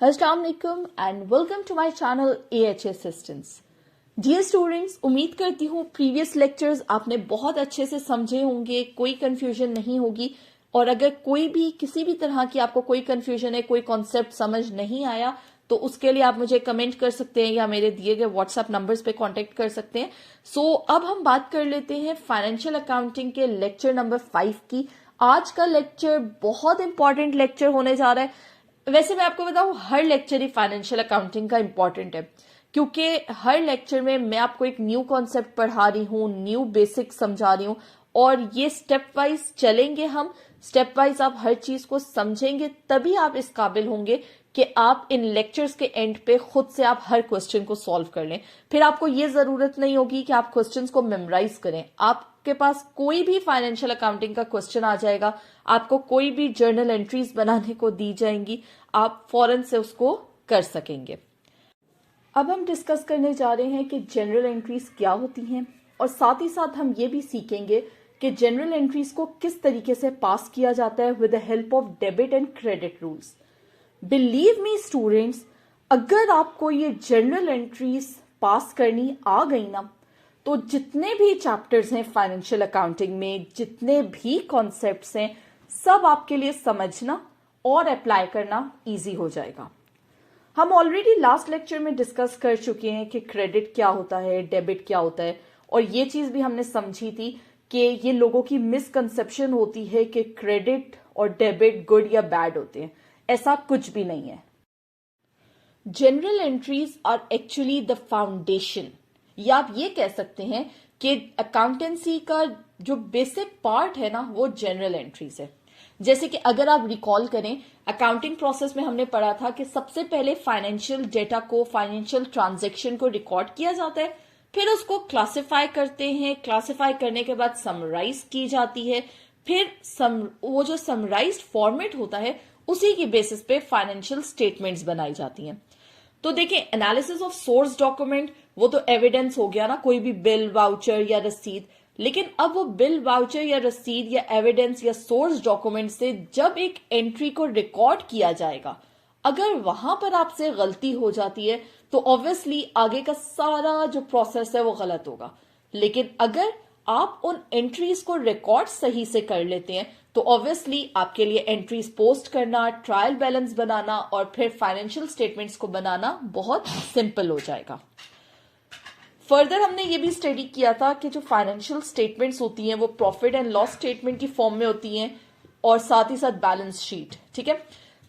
अस्सलाम वालेकुम and welcome to my channel AH assistants. Dear students, उम्मीद करती हूँ प्रीवियस लेक्चर्स आपने बहुत अच्छे से समझे होंगे, कोई कंफ्यूजन नहीं होगी। और अगर कोई भी किसी भी तरह की आपको कोई कंफ्यूजन है, कोई कॉन्सेप्ट समझ नहीं आया, तो उसके लिए आप मुझे कमेंट कर सकते हैं या मेरे दिए गए व्हाट्सएप नंबर्स पे कांटेक्ट कर सकते हैं। अब हम बात कर लेते हैं फाइनेंशियल अकाउंटिंग के लेक्चर नंबर 5 की। आज का लेक्चर बहुत इंपॉर्टेंट लेक्चर होने जा रहा है। वैसे मैं आपको बताऊं, हर लेक्चर ही फाइनेंशियल अकाउंटिंग का इंपॉर्टेंट है, क्योंकि हर लेक्चर में मैं आपको एक न्यू कॉन्सेप्ट पढ़ा रही हूँ, न्यू बेसिक समझा रही हूँ, और ये स्टेप वाइज चलेंगे हम। स्टेप वाइज आप हर चीज को समझेंगे, तभी आप इस काबिल होंगे कि आप इन लेक्चर्स के एंड पे खुद से आप हर क्वेश्चन को सॉल्व कर लें। फिर आपको ये जरूरत नहीं होगी कि आप क्वेश्चंस को मेमोराइज करें। आपके पास कोई भी फाइनेंशियल अकाउंटिंग का क्वेश्चन आ जाएगा, आपको कोई भी जर्नल एंट्रीज बनाने को दी जाएंगी, आप फौरन से उसको कर सकेंगे। अब हम डिस्कस करने जा रहे हैं कि जनरल एंट्रीज क्या होती हैं, और साथ ही साथ हम ये भी सीखेंगे कि जनरल एंट्रीज को किस तरीके से पास किया जाता है with the help of debit and credit rules. Believe me students, अगर आपको ये जनरल एंट्रीज पास करनी आ गई ना, तो जितने भी चैप्टर्स हैं फाइनेंशियल अकाउंटिंग में, जितने भी कॉन्सेप्ट्स हैं, सब आपके लिए समझना और अप्लाई करना इजी हो जाएगा। हम ऑलरेडी लास्ट लेक्चर में डिस्कस कर चुके हैं कि क्रेडिट क्या होता है, डेबिट क्या होता है, और ये चीज भी हमने समझी थी कि ये लोगों की मिसकंसेप्शन होती है कि क्रेडिट और डेबिट गुड या बैड होते हैं। ऐसा कुछ भी नहीं है। General entries are actually the foundation, या आप ये कह सकते हैं कि अकाउंटेंसी का जो बेसिक पार्ट है ना, वो जनरल एंट्रीज है। जैसे कि अगर आप रिकॉल करें, अकाउंटिंग प्रोसेस में हमने पढ़ा था कि सबसे पहले फाइनेंशियल डेटा को, फाइनेंशियल ट्रांजैक्शन को रिकॉर्ड किया जाता है, फिर उसको क्लासिफाई करते हैं, क्लासिफाई करने के बाद समराइज की जाती है, फिर वो जो समराइज्ड फॉर्मेट होता है उसी की बेसिस पे फाइनेंशियल स्टेटमेंट्स बनाई जाती हैं। तो देखें, एनालिसिस ऑफ सोर्स डॉक्यूमेंट, वो तो एविडेंस हो गया ना, कोई भी बिल, वाउचर या रसीद। लेकिन अब वो बिल, वाउचर या रसीद या एविडेंस या सोर्स डॉक्यूमेंट से जब एक एंट्री को रिकॉर्ड किया जाएगा, अगर वहां पर आपसे गलती हो जाती है तो ऑब्वियसली आगे का सारा जो प्रोसेस है वो गलत होगा। लेकिन अगर आप उन एंट्रीज को रिकॉर्ड सही से कर लेते हैं तो ऑब्वियसली आपके लिए एंट्रीज पोस्ट करना, ट्रायल बैलेंस बनाना और फिर फाइनेंशियल स्टेटमेंट्स को बनाना बहुत सिंपल हो जाएगा। फर्दर हमने ये भी स्टडी किया था कि जो फाइनेंशियल स्टेटमेंट्स होती हैं वो प्रॉफिट एंड लॉस स्टेटमेंट की फॉर्म में होती हैं, और साथ ही साथ बैलेंस शीट। ठीक है।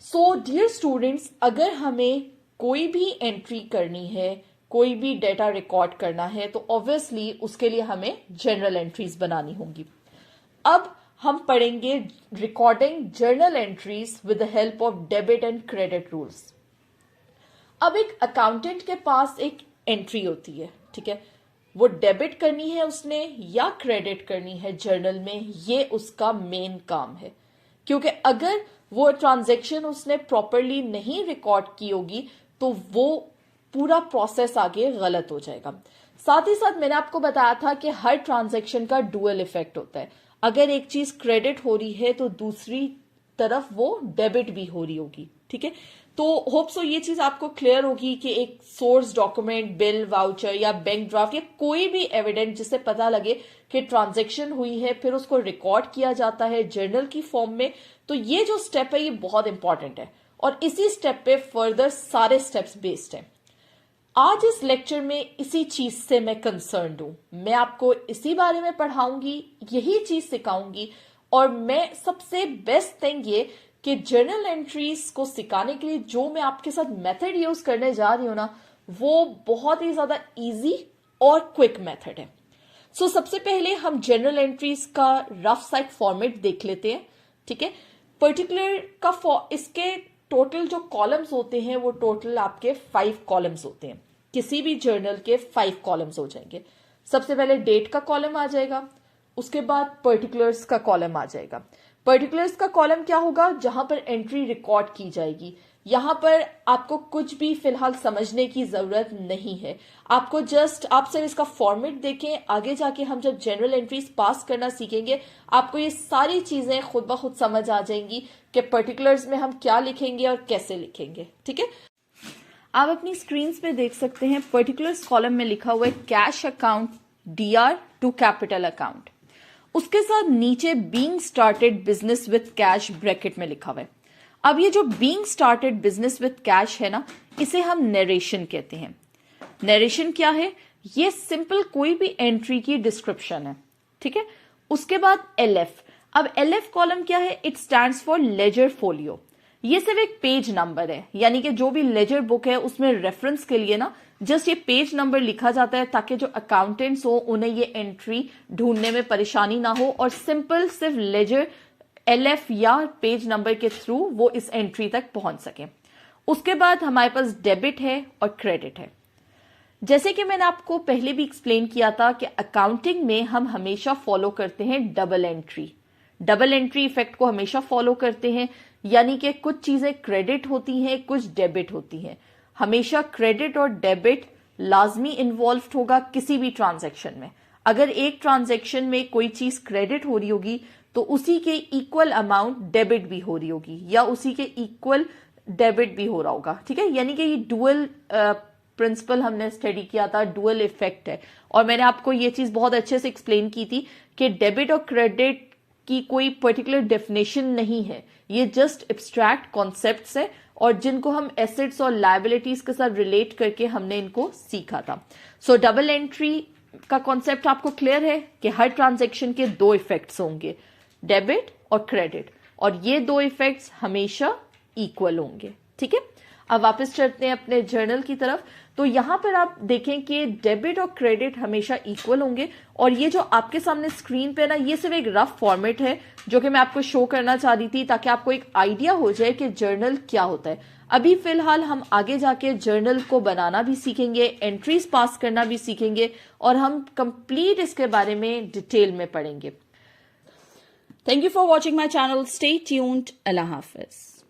सो डियर स्टूडेंट्स, अगर हमें कोई भी एंट्री करनी है, कोई भी डेटा रिकॉर्ड करना है, तो ऑब्वियसली उसके लिए हमें जनरल एंट्रीज बनानी होंगी। अब हम पढ़ेंगे recording journal entries with the help of debit and credit rules. अब एक अकाउंटेंट के पास एक एंट्री होती है, ठीक है, वो डेबिट करनी है उसने या क्रेडिट करनी है जर्नल में, ये उसका मेन काम है। क्योंकि अगर वो ट्रांजैक्शन उसने प्रॉपरली नहीं रिकॉर्ड की होगी तो वो पूरा प्रोसेस आगे गलत हो जाएगा। साथ ही साथ मैंने आपको बताया था कि हर ट्रांजैक्शन का डुअल इफेक्ट होता है। अगर एक चीज क्रेडिट हो रही है तो दूसरी तरफ वो डेबिट भी हो रही होगी। ठीक है। तो होप सो ये चीज आपको क्लियर होगी कि एक सोर्स डॉक्यूमेंट, बिल, वाउचर या बैंक ड्राफ्ट या कोई भी एविडेंस जिससे पता लगे कि ट्रांजैक्शन हुई है, फिर उसको रिकॉर्ड किया जाता है जर्नल की फॉर्म में, तो ये जो स्टेप है ये बहुत इंपॉर्टेंट है, और इसी स्टेप पे फर्दर सारे स्टेप्स बेस्ड हैं। आज इस लेक्चर में इसी चीज से मैं कंसर्न हूं, मैं आपको इसी बारे में पढ़ाऊंगी, यही चीज सिखाऊंगी, और मैं सबसे बेस्ट थिंग ये कि जर्नल एंट्रीज को सिखाने के लिए जो मैं आपके साथ मेथड यूज करने जा रही हूं ना, वो बहुत ही ज्यादा इजी और क्विक मेथड है। सबसे पहले हम जनरल एंट्रीज का रफ सा एक फॉर्मेट देख लेते हैं। ठीक है। पर्टिकुलर का इसके टोटल जो कॉलम्स होते हैं वो टोटल आपके 5 कॉलम्स होते हैं। किसी भी जर्नल के 5 कॉलम्स हो जाएंगे। सबसे पहले डेट का कॉलम आ जाएगा, उसके बाद पर्टिकुलर्स का कॉलम आ जाएगा। पर्टिकुलर्स का कॉलम क्या होगा? जहां पर एंट्री रिकॉर्ड की जाएगी। यहाँ पर आपको कुछ भी फिलहाल समझने की जरूरत नहीं है। आपको जस्ट आप सिर्फ इसका फॉर्मेट देखें, आगे जाके हम जब जनरल एंट्रीज पास करना सीखेंगे आपको ये सारी चीजें खुद ब खुद समझ आ जाएंगी कि पर्टिकुलर्स में हम क्या लिखेंगे और कैसे लिखेंगे। ठीक है, आप अपनी स्क्रीन पे देख सकते हैं पर्टिकुलर्स कॉलम में लिखा हुआ है cash account DR to capital account, उसके साथ नीचे being started business with cash bracket में लिखा हुआ है। अब ये जो being started business with cash है ना, इसे हम नरेशन कहते हैं। नरेशन क्या है? ये सिंपल कोई भी एंट्री की डिस्क्रिप्शन है। ठीक है, उसके बाद LF। अब LF कॉलम क्या है? It stands for ledger folio. ये सिर्फ एक पेज नंबर है, यानी कि जो भी लेजर बुक है उसमें रेफरेंस के लिए ना जस्ट ये पेज नंबर लिखा जाता है ताकि जो अकाउंटेंट्स हो उन्हें ये एंट्री ढूंढने में परेशानी ना हो और सिंपल सिर्फ लेजर LF या पेज नंबर के थ्रू वो इस एंट्री तक पहुंच सके। उसके बाद हमारे पास डेबिट है और क्रेडिट है। जैसे कि मैंने आपको पहले भी एक्सप्लेन किया था कि अकाउंटिंग में हम हमेशा फॉलो करते हैं double entry. Double entry effect को हमेशा फॉलो करते हैं, यानी कि कुछ चीजें क्रेडिट होती हैं, कुछ डेबिट होती हैं। हमेशा क्रेडिट और डेबिट लाजमी इन्वॉल्व होगा किसी भी ट्रांजैक्शन में। अगर एक ट्रांजैक्शन में कोई चीज क्रेडिट हो रही होगी तो उसी के इक्वल अमाउंट डेबिट भी हो रही होगी या उसी के इक्वल डेबिट भी हो रहा होगा। ठीक है, यानी कि ये डुअल प्रिंसिपल हमने स्टडी किया था, डुअल इफेक्ट है। और मैंने आपको ये चीज बहुत अच्छे से एक्सप्लेन की थी कि डेबिट और क्रेडिट की कोई पर्टिकुलर डेफिनेशन नहीं है, ये जस्ट एब्स्ट्रैक्ट कॉन्सेप्ट्स है और जिनको हम एसेट्स और लायबिलिटीज के साथ रिलेट करके हमने इनको सीखा था। सो डबल एंट्री का कॉन्सेप्ट आपको क्लियर है कि हर ट्रांजैक्शन के दो इफेक्ट्स होंगे, डेबिट और क्रेडिट, और ये दो इफेक्ट्स हमेशा इक्वल होंगे। ठीक है, अब वापस चलते हैं अपने जर्नल की तरफ। तो यहां पर आप देखें कि डेबिट और क्रेडिट हमेशा इक्वल होंगे और ये जो आपके सामने स्क्रीन पे ना, ये सिर्फ एक रफ फॉर्मेट है जो कि मैं आपको शो करना चाह रही थी ताकि आपको एक आइडिया हो जाए कि जर्नल क्या होता है। अभी फिलहाल हम आगे जाके जर्नल को बनाना भी सीखेंगे, एंट्रीज पास करना भी सीखेंगे और हम कंप्लीट इसके बारे में डिटेल में पढ़ेंगे। Thank you for watching my channel. Stay tuned. Allah Hafiz.